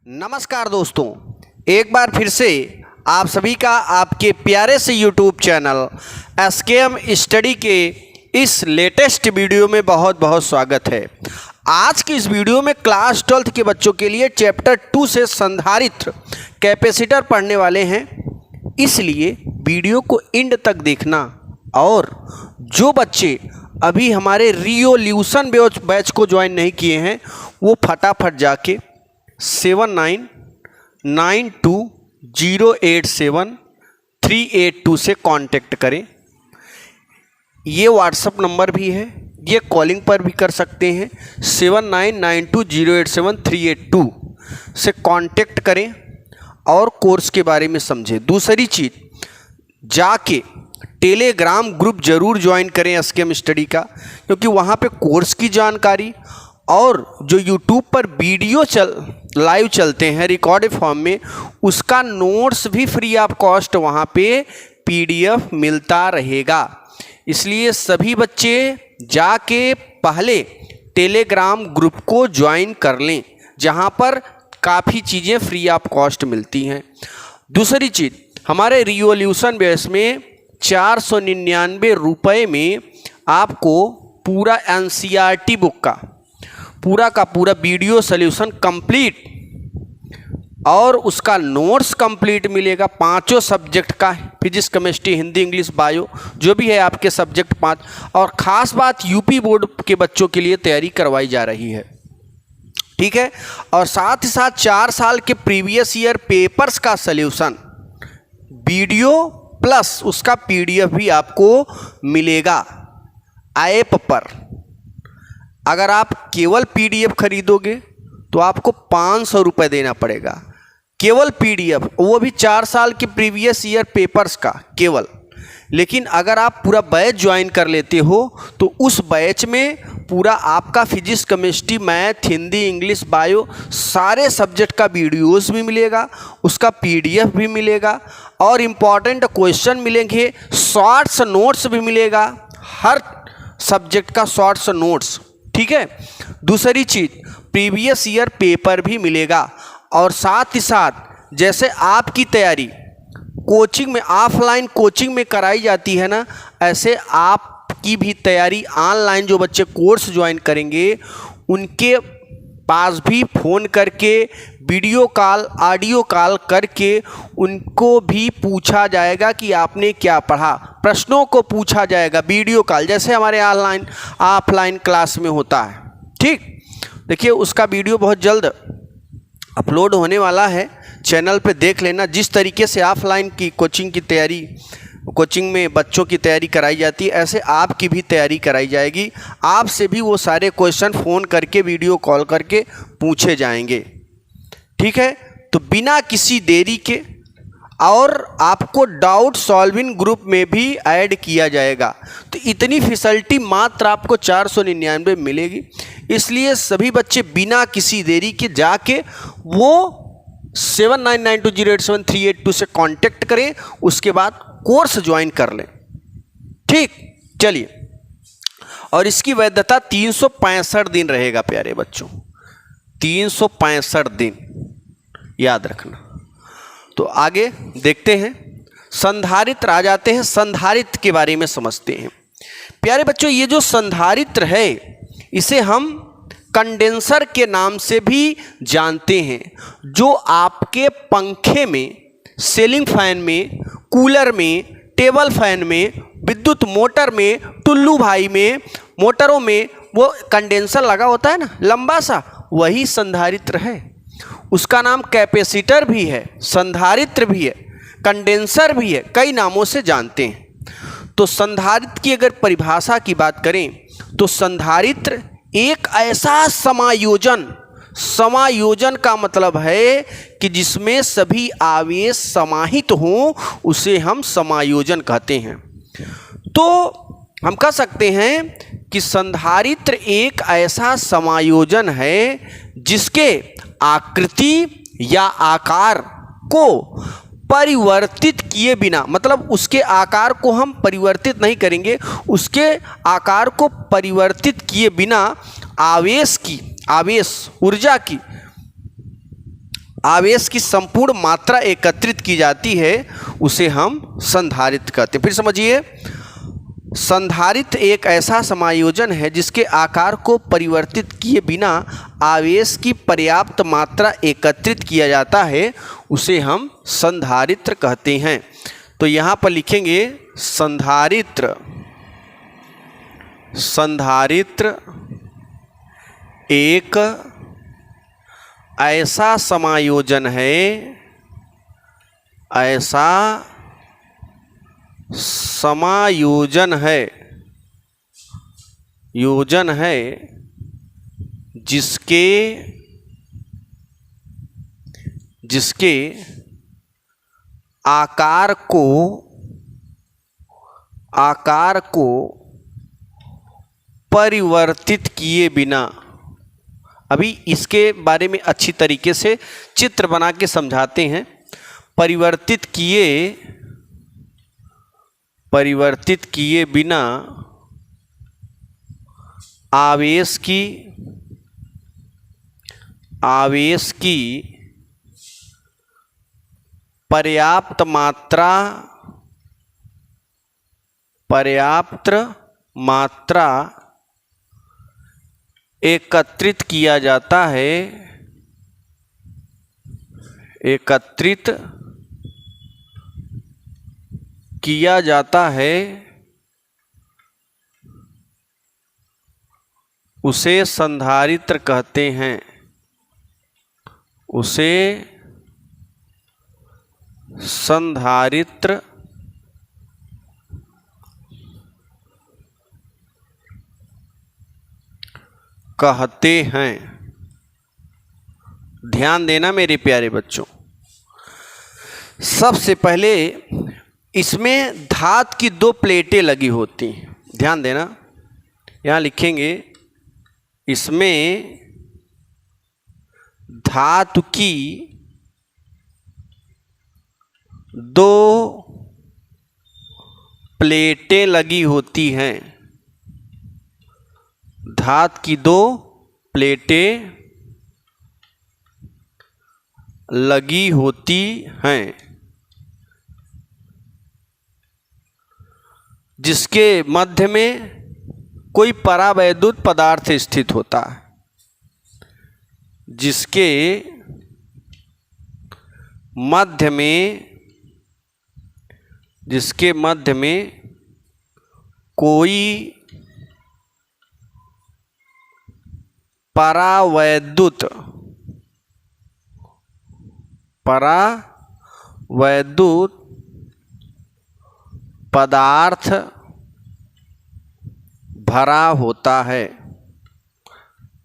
नमस्कार दोस्तों, एक बार फिर से आप सभी का आपके प्यारे से YouTube चैनल SKM स्टडी के इस लेटेस्ट वीडियो में बहुत बहुत स्वागत है। आज की इस वीडियो में क्लास 12th के बच्चों के लिए चैप्टर 2 से संधारित्र कैपेसिटर पढ़ने वाले हैं, इसलिए वीडियो को एंड तक देखना। और जो बच्चे अभी हमारे रिवोल्यूशन बैच को ज्वाइन नहीं किए हैं वो फटाफट जाके 7992087382 से कांटेक्ट करें। ये व्हाट्सअप नंबर भी है, ये कॉलिंग पर भी कर सकते हैं। 7992087382 से कांटेक्ट करें और कोर्स के बारे में समझें। दूसरी चीज़, जाके टेलीग्राम ग्रुप ज़रूर ज्वाइन करें SKM स्टडी का, क्योंकि वहाँ पे कोर्स की जानकारी और जो YouTube पर वीडियो लाइव चलते हैं रिकॉर्डेड फॉर्म में, उसका नोट्स भी फ्री ऑफ कॉस्ट वहाँ पे PDF मिलता रहेगा। इसलिए सभी बच्चे जाके पहले टेलीग्राम ग्रुप को ज्वाइन कर लें, जहाँ पर काफ़ी चीज़ें फ्री ऑफ कॉस्ट मिलती हैं। दूसरी चीज़, हमारे रिवोल्यूशन बेस में 499 रुपये में आपको पूरा NCERT बुक का पूरा वीडियो सॉल्यूशन कंप्लीट और उसका नोट्स कंप्लीट मिलेगा। पांचों सब्जेक्ट का, physics, chemistry, Hindi, English, bio, जो भी है आपके सब्जेक्ट 5। और ख़ास बात, यूपी बोर्ड के बच्चों के लिए तैयारी करवाई जा रही है, ठीक है। और साथ ही साथ 4 साल के प्रीवियस ईयर पेपर्स का सॉल्यूशन वीडियो प्लस उसका PDF भी आपको मिलेगा ऐप पर। अगर आप केवल PDF खरीदोगे तो आपको 500 रुपये देना पड़ेगा, केवल PDF, वो भी 4 साल के प्रीवियस ईयर पेपर्स का केवल। लेकिन अगर आप पूरा बैच ज्वाइन कर लेते हो तो उस बैच में पूरा आपका physics, chemistry, math, Hindi, English, bio सारे सब्जेक्ट का वीडियोस भी मिलेगा, उसका PDF भी मिलेगा और इम्पॉर्टेंट क्वेश्चन मिलेंगे, शॉर्ट्स नोट्स भी मिलेगा, हर सब्जेक्ट का शॉर्ट्स नोट्स, ठीक है। दूसरी चीज़, प्रीवियस ईयर पेपर भी मिलेगा। और साथ ही साथ जैसे आपकी तैयारी कोचिंग में, ऑफलाइन कोचिंग में कराई जाती है ना, ऐसे आपकी भी तैयारी ऑनलाइन जो बच्चे कोर्स ज्वाइन करेंगे उनके पास भी फ़ोन करके, वीडियो कॉल, ऑडियो कॉल करके उनको भी पूछा जाएगा कि आपने क्या पढ़ा। प्रश्नों को पूछा जाएगा वीडियो कॉल, जैसे हमारे ऑनलाइन ऑफलाइन क्लास में होता है, ठीक। देखिए, उसका वीडियो बहुत जल्द अपलोड होने वाला है, चैनल पे देख लेना। जिस तरीके से ऑफलाइन की कोचिंग की तैयारी, कोचिंग में बच्चों की तैयारी कराई जाती है, ऐसे आपकी भी तैयारी कराई जाएगी। आपसे भी वो सारे क्वेश्चन फ़ोन करके, वीडियो कॉल करके पूछे जाएंगे, ठीक है। तो बिना किसी देरी के, और आपको डाउट सॉल्विंग ग्रुप में भी ऐड किया जाएगा। तो इतनी फैसिलिटी मात्र आपको 499 मिलेगी। इसलिए सभी बच्चे बिना किसी देरी के जाके वो 7992087382 से कांटेक्ट करें, उसके बाद कोर्स ज्वाइन कर लें, ठीक। चलिए, और इसकी वैधता 365 दिन रहेगा प्यारे बच्चों, 365 दिन, याद रखना। तो आगे देखते हैं, संधारित्र आ जाते हैं। संधारित्र के बारे में समझते हैं प्यारे बच्चों। ये जो संधारित्र है इसे हम कंडेंसर के नाम से भी जानते हैं, जो आपके पंखे में, सीलिंग फैन में, कूलर में, टेबल फैन में, विद्युत मोटर में, टुल्लू भाई में, मोटरों में वो कंडेंसर लगा होता है ना, लंबा सा, वही संधारित्र है। उसका नाम कैपेसिटर भी है, संधारित्र भी है, कंडेंसर भी है, कई नामों से जानते हैं। तो संधारित्र की अगर परिभाषा की बात करें तो संधारित्र एक ऐसा समायोजन का मतलब है कि जिसमें सभी आवेश समाहित हों, उसे हम समायोजन कहते हैं। तो हम कह सकते हैं कि संधारित्र एक ऐसा समायोजन है जिसके आकृति या आकार को परिवर्तित किए बिना, मतलब उसके आकार को हम परिवर्तित नहीं करेंगे, उसके आकार को परिवर्तित किए बिना आवेश ऊर्जा की आवेश की संपूर्ण मात्रा एकत्रित की जाती है उसे हम संधारित्र कहते हैं। फिर समझिए, संधारित्र एक ऐसा समायोजन है जिसके आकार को परिवर्तित किए बिना आवेश की पर्याप्त मात्रा एकत्रित किया जाता है, उसे हम संधारित्र कहते हैं। तो यहाँ पर लिखेंगे संधारित्र। संधारित्र एक ऐसा समायोजन है, ऐसा समायोजन है, योजन है जिसके आकार को परिवर्तित किए बिना, अभी इसके बारे में अच्छी तरीके से चित्र बना के समझाते हैं। परिवर्तित किए बिना आवेश की पर्याप्त मात्रा एकत्रित किया जाता है, एकत्रित किया जाता है, उसे संधारित्र कहते हैं, उसे संधारित्र कहते हैं। ध्यान देना मेरे प्यारे बच्चों, सबसे पहले इसमें धातु की 2 प्लेटें लगी होती हैं। ध्यान देना, यहाँ लिखेंगे इसमें धातु की 2 प्लेटें लगी होती हैं। धातु की 2 प्लेटें लगी होती हैं, जिसके मध्य में कोई परावैद्युत पदार्थ स्थित होता है, जिसके मध्य में कोई परावैद्युत पदार्थ भरा होता है।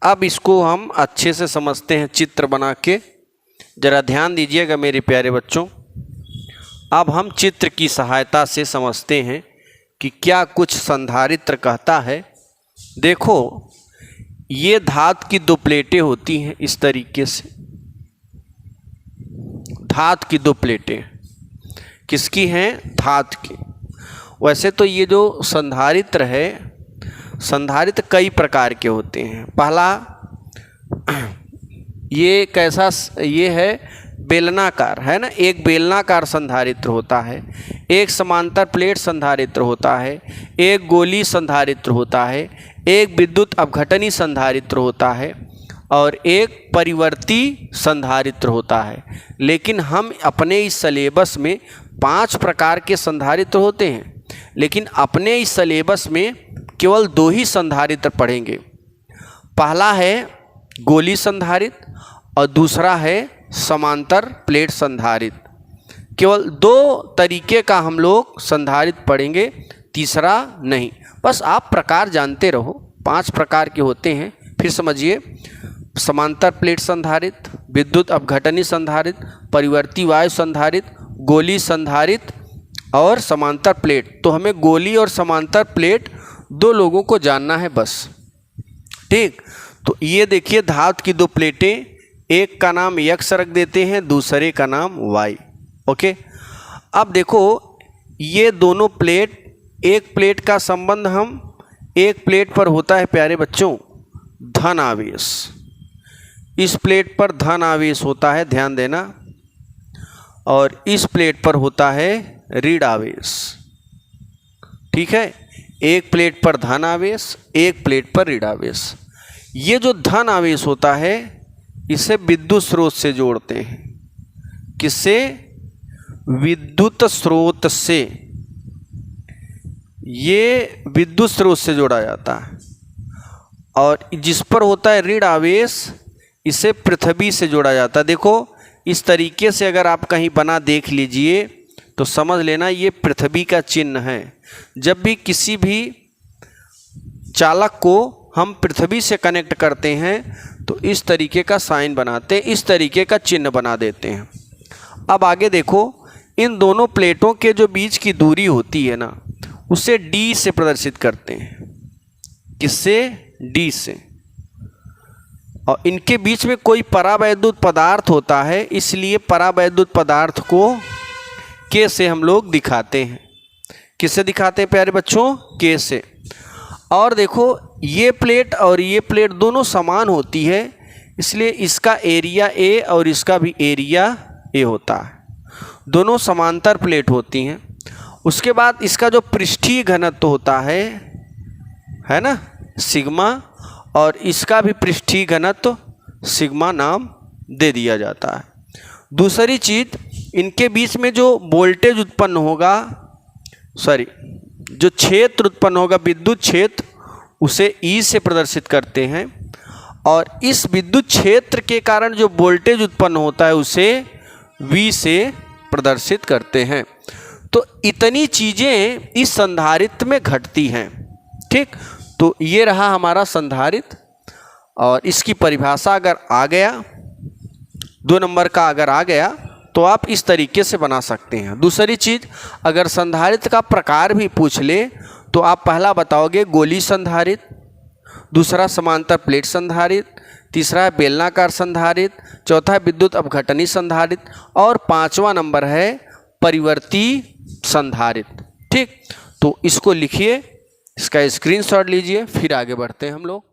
अब इसको हम अच्छे से समझते हैं चित्र बना के। जरा ध्यान दीजिएगा मेरे प्यारे बच्चों। अब हम चित्र की सहायता से समझते हैं कि क्या कुछ संधारित्र कहता है। देखो, ये धातु की 2 प्लेटें होती हैं इस तरीके से। धातु की 2 प्लेटें किसकी हैं? धातु की। वैसे तो ये जो संधारित्र है, संधारित्र कई प्रकार के होते हैं। पहला, ये कैसा, ये है बेलनाकार, है ना। एक बेलनाकार संधारित्र होता है, एक समांतर प्लेट संधारित्र होता है, एक गोली संधारित्र होता है, एक विद्युत अपघटनी संधारित्र होता है और एक परिवर्ती संधारित्र होता है। लेकिन हम अपने इस सिलेबस में 5 प्रकार के संधारित्र होते हैं, लेकिन अपने इस सिलेबस में केवल 2 ही संधारित्र पढ़ेंगे। पहला है गोली संधारित्र और दूसरा है समांतर प्लेट संधारित्र। केवल 2 तरीके का हम लोग संधारित्र पढ़ेंगे, तीसरा नहीं। बस आप प्रकार जानते रहो, 5 प्रकार के होते हैं। फिर समझिए, समांतर प्लेट संधारित्र, विद्युत अपघटनी संधारित्र, परिवर्ती वायु संधारित्र, गोली संधारित्र और समांतर प्लेट। तो हमें गोली और समांतर प्लेट 2 लोगों को जानना है बस, ठीक। तो ये देखिए धातु की 2 प्लेटें, एक का नाम यक्स रख देते हैं, दूसरे का नाम वाई। ओके, अब देखो ये दोनों प्लेट, एक प्लेट का संबंध हम एक प्लेट पर होता है प्यारे बच्चों, धन आवेश। इस प्लेट पर धन आवेश होता है, ध्यान देना, और इस प्लेट पर होता है ऋण आवेश। ठीक है, एक प्लेट पर धन आवेश, एक प्लेट पर ऋण आवेश। ये जो धन आवेश होता है इसे विद्युत स्रोत से जोड़ते हैं। किससे? विद्युत स्रोत से। ये विद्युत स्रोत से जोड़ा जाता है। और जिस पर होता है ऋण आवेश इसे पृथ्वी से जोड़ा जाता है। देखो इस तरीके से अगर आप कहीं बना देख लीजिए तो समझ लेना ये पृथ्वी का चिन्ह है। जब भी किसी भी चालक को हम पृथ्वी से कनेक्ट करते हैं तो इस तरीके का साइन बनाते हैं, इस तरीके का चिन्ह बना देते हैं। अब आगे देखो, इन दोनों प्लेटों के जो बीच की दूरी होती है ना उसे d से प्रदर्शित करते हैं। किससे? d से। और इनके बीच में कोई परावैद्युत पदार्थ होता है, इसलिए परावैद्युत पदार्थ को K से हम लोग दिखाते हैं। किससे दिखाते हैं प्यारे बच्चों? K से। और देखो ये प्लेट और ये प्लेट दोनों समान होती है, इसलिए इसका एरिया A और इसका भी एरिया A होता है। दोनों समांतर प्लेट होती हैं। उसके बाद इसका जो पृष्ठीय घनत्व होता है ना, सिग्मा, और इसका भी पृष्ठीय घनत्व सिग्मा नाम दे दिया जाता है। दूसरी चीज़, इनके बीच में जो वोल्टेज उत्पन्न होगा, जो क्षेत्र उत्पन्न होगा, विद्युत क्षेत्र, उसे E से प्रदर्शित करते हैं। और इस विद्युत क्षेत्र के कारण जो वोल्टेज उत्पन्न होता है उसे V से प्रदर्शित करते हैं। तो इतनी चीज़ें इस संधारित्र में घटती हैं। ठीक, तो ये रहा हमारा संधारित्र, और इसकी परिभाषा अगर आ गया, 2 नंबर का अगर आ गया तो आप इस तरीके से बना सकते हैं। दूसरी चीज़, अगर संधारित्र का प्रकार भी पूछ ले तो आप पहला बताओगे गोली संधारित्र, दूसरा समांतर प्लेट संधारित्र, तीसरा है बेलनाकार संधारित्र, चौथा है विद्युत अपघटनी संधारित्र, और 5वां नंबर है परिवर्ती संधारित्र। ठीक, तो इसको लिखिए, इसका स्क्रीनशॉट लीजिए, फिर आगे बढ़ते हैं हम लोग।